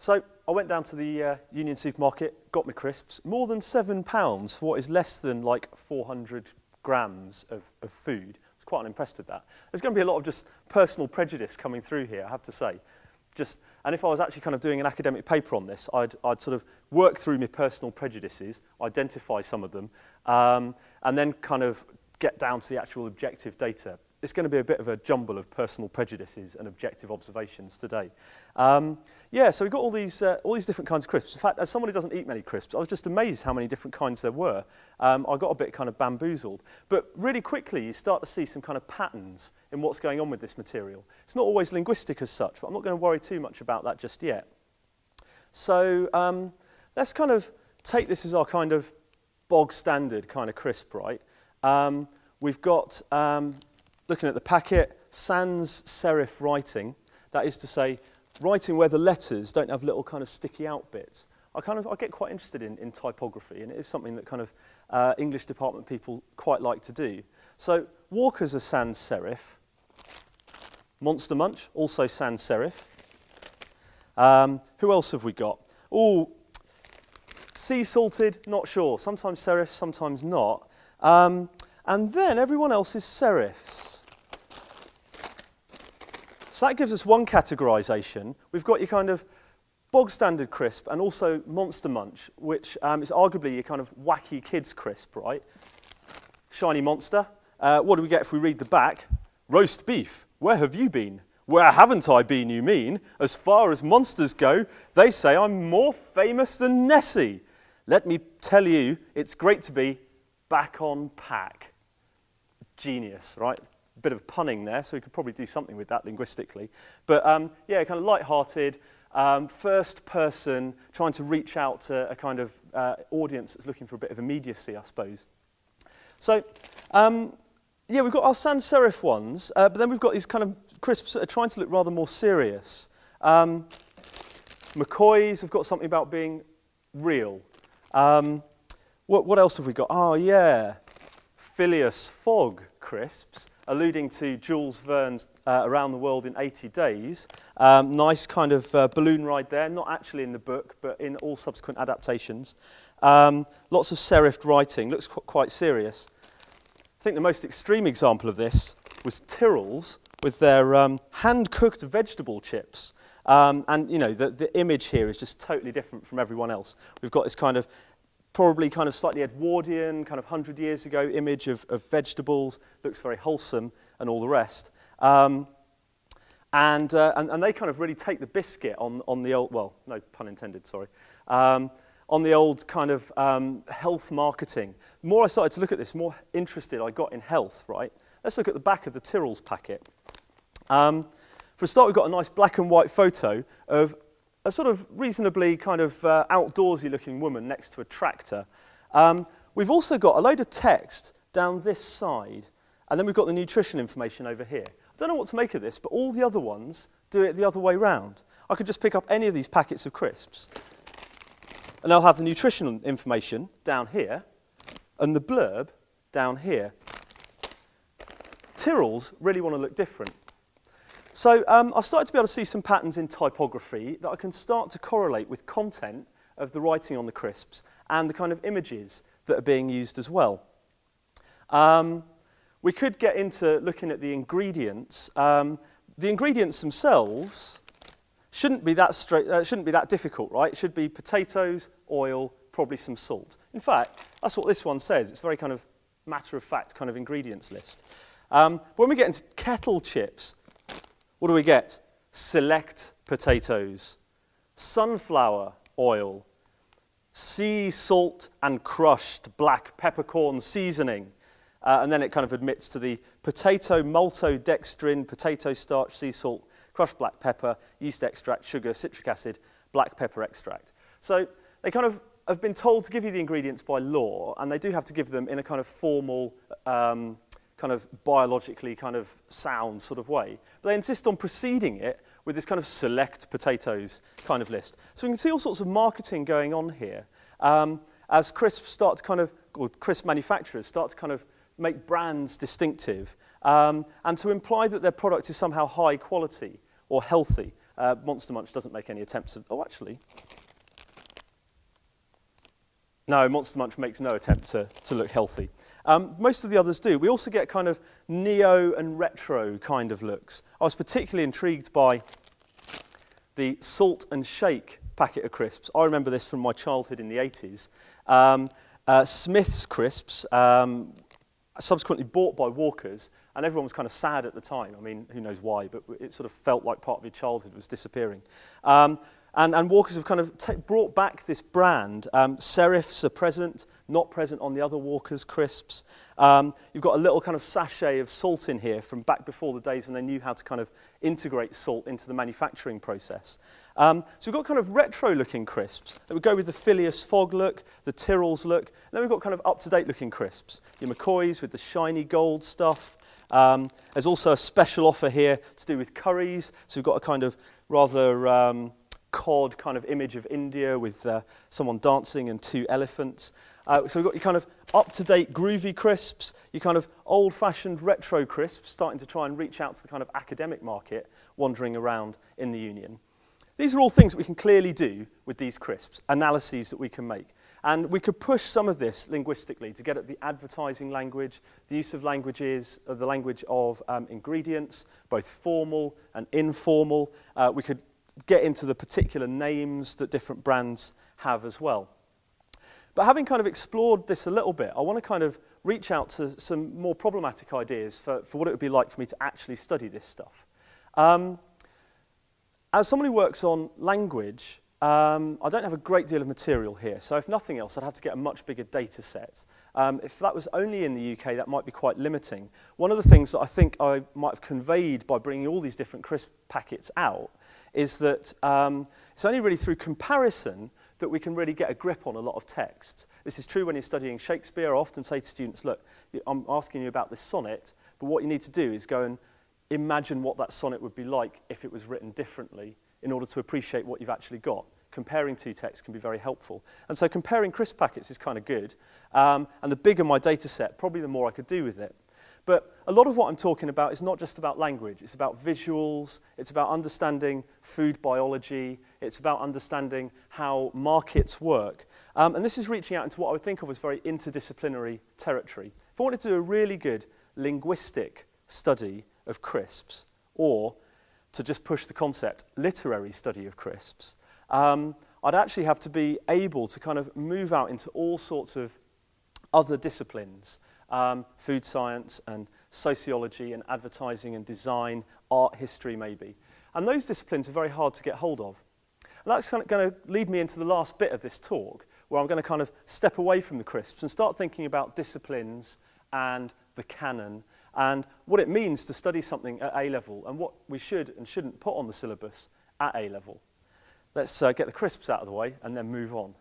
So I went down to the Union supermarket, got my crisps, more than £7 for what is less than like 400 grams of food. I was quite unimpressed with that. There's going to be a lot of just personal prejudice coming through here, I have to say. And if I was actually kind of doing an academic paper on this, I'd sort of work through my personal prejudices, identify some of them, and then kind of get down to the actual objective data. It's going to be a bit of a jumble of personal prejudices and objective observations today. Yeah, so we've got all these different kinds of crisps. In fact, as someone who doesn't eat many crisps, I was just amazed how many different kinds there were. I got a bit kind of bamboozled. But really quickly, you start to see some kind of patterns in what's going on with this material. It's not always linguistic as such, but I'm not going to worry too much about that just yet. So let's kind of take this as our kind of bog standard kind of crisp, right? We've got... looking at the packet, sans serif writing, that is to say, writing where the letters don't have little kind of sticky out bits. I get quite interested in typography, and it is something that kind of English department people quite like to do. So Walker's a sans serif. Monster Munch, also sans serif. Who else have we got? Oh, sea salted, not sure. Sometimes serifs, sometimes not. And then everyone else is serifs. So that gives us one categorisation. We've got your kind of bog standard crisp and also Monster Munch, which is arguably your kind of wacky kids crisp, right? Shiny monster. What do we get if we read the back? Roast beef. Where have you been? Where haven't I been, you mean? As far as monsters go, they say I'm more famous than Nessie. Let me tell you, it's great to be back on pack. Genius, right? Bit of punning there, so we could probably do something with that linguistically. But yeah, kind of light-hearted, first person, trying to reach out to a kind of audience that's looking for a bit of immediacy, I suppose. So, yeah, we've got our sans serif ones, but then we've got these kind of crisps that are trying to look rather more serious. McCoys have got something about being real. What else have we got? Oh, yeah. Phileas Fogg crisps, alluding to Jules Verne's Around the World in 80 Days. Nice kind of balloon ride there, not actually in the book, but in all subsequent adaptations. Lots of serifed writing, looks quite serious. I think the most extreme example of this was Tyrrell's with their hand-cooked vegetable chips. And, you know, the image here is just totally different from everyone else. We've got this kind of probably kind of slightly Edwardian, kind of 100 years ago image of vegetables, looks very wholesome and all the rest. And they kind of really take the biscuit on the old, well, no pun intended, sorry, on the old kind of health marketing. The more I started to look at this, the more interested I got in health, right? Let's look at the back of the Tyrrell's packet. For a start, we've got a nice black and white photo of a sort of reasonably kind of outdoorsy looking woman next to a tractor. We've also got a load of text down this side, and then we've got the nutrition information over here. I don't know what to make of this, but all the other ones do it the other way round. I could just pick up any of these packets of crisps, and I'll have the nutritional information down here, and the blurb down here. Tyrrell's really want to look different. So I've started to be able to see some patterns in typography that I can start to correlate with content of the writing on the crisps and the kind of images that are being used as well. We could get into looking at the ingredients. The ingredients themselves shouldn't be that difficult, right? It should be potatoes, oil, probably some salt. In fact, that's what this one says. It's a very kind of matter-of-fact kind of ingredients list. When we get into kettle chips, what do we get? Select potatoes, sunflower oil, sea salt and crushed black peppercorn seasoning. And then it kind of admits to the potato maltodextrin, potato starch, sea salt, crushed black pepper, yeast extract, sugar, citric acid, black pepper extract. So they kind of have been told to give you the ingredients by law, and they do have to give them in a kind of formal kind of biologically kind of sound sort of way. But they insist on preceding it with this kind of select potatoes kind of list. So we can see all sorts of marketing going on here as crisps start to kind of, or crisp manufacturers start to kind of make brands distinctive and to imply that their product is somehow high quality or healthy. Monster Munch doesn't make any attempts at, oh, actually. No, Monster Munch makes no attempt to look healthy. Most of the others do. We also get kind of neo and retro kind of looks. I was particularly intrigued by the Salt and Shake packet of crisps. I remember this from my childhood in the 80s. Smith's crisps, subsequently bought by Walker's, and everyone was kind of sad at the time. I mean, who knows why, but it sort of felt like part of your childhood was disappearing. And Walker's have kind of brought back this brand. Serifs are present, not present on the other Walker's crisps. You've got a little kind of sachet of salt in here from back before the days when they knew how to kind of integrate salt into the manufacturing process. So we've got kind of retro-looking crisps that would go with the Phileas Fogg look, the Tyrrell's look. And then we've got kind of up-to-date looking crisps. Your McCoy's with the shiny gold stuff. There's also a special offer here to do with curries. So we've got a kind of rather cod kind of image of India with someone dancing and 2 elephants. So we've got your kind of up-to-date groovy crisps, your kind of old-fashioned retro crisps starting to try and reach out to the kind of academic market wandering around in the Union. These are all things that we can clearly do with these crisps, analyses that we can make. And we could push some of this linguistically to get at the advertising language, the use of languages, the language of ingredients, both formal and informal. We could get into the particular names that different brands have as well. But having kind of explored this a little bit, I want to kind of reach out to some more problematic ideas for what it would be like for me to actually study this stuff. As someone who works on language, I don't have a great deal of material here, so if nothing else, I'd have to get a much bigger data set. If that was only in the UK, that might be quite limiting. One of the things that I think I might have conveyed by bringing all these different crisp packets out is that it's only really through comparison that we can really get a grip on a lot of text. This is true when you're studying Shakespeare. I often say to students, look, I'm asking you about this sonnet, but what you need to do is go and imagine what that sonnet would be like if it was written differently in order to appreciate what you've actually got. Comparing 2 texts can be very helpful. And so comparing crisp packets is kind of good. And the bigger my data set, probably the more I could do with it. But a lot of what I'm talking about is not just about language. It's about visuals. It's about understanding food biology. It's about understanding how markets work. And this is reaching out into what I would think of as very interdisciplinary territory. If I wanted to do a really good linguistic study of crisps, or to just push the concept, literary study of crisps, I'd actually have to be able to kind of move out into all sorts of other disciplines, food science and sociology and advertising and design, art history maybe. And those disciplines are very hard to get hold of. And that's kind of going to lead me into the last bit of this talk, where I'm going to kind of step away from the crisps and start thinking about disciplines and the canon and what it means to study something at A-level and what we should and shouldn't put on the syllabus at A-level. Let's get the crisps out of the way and then move on.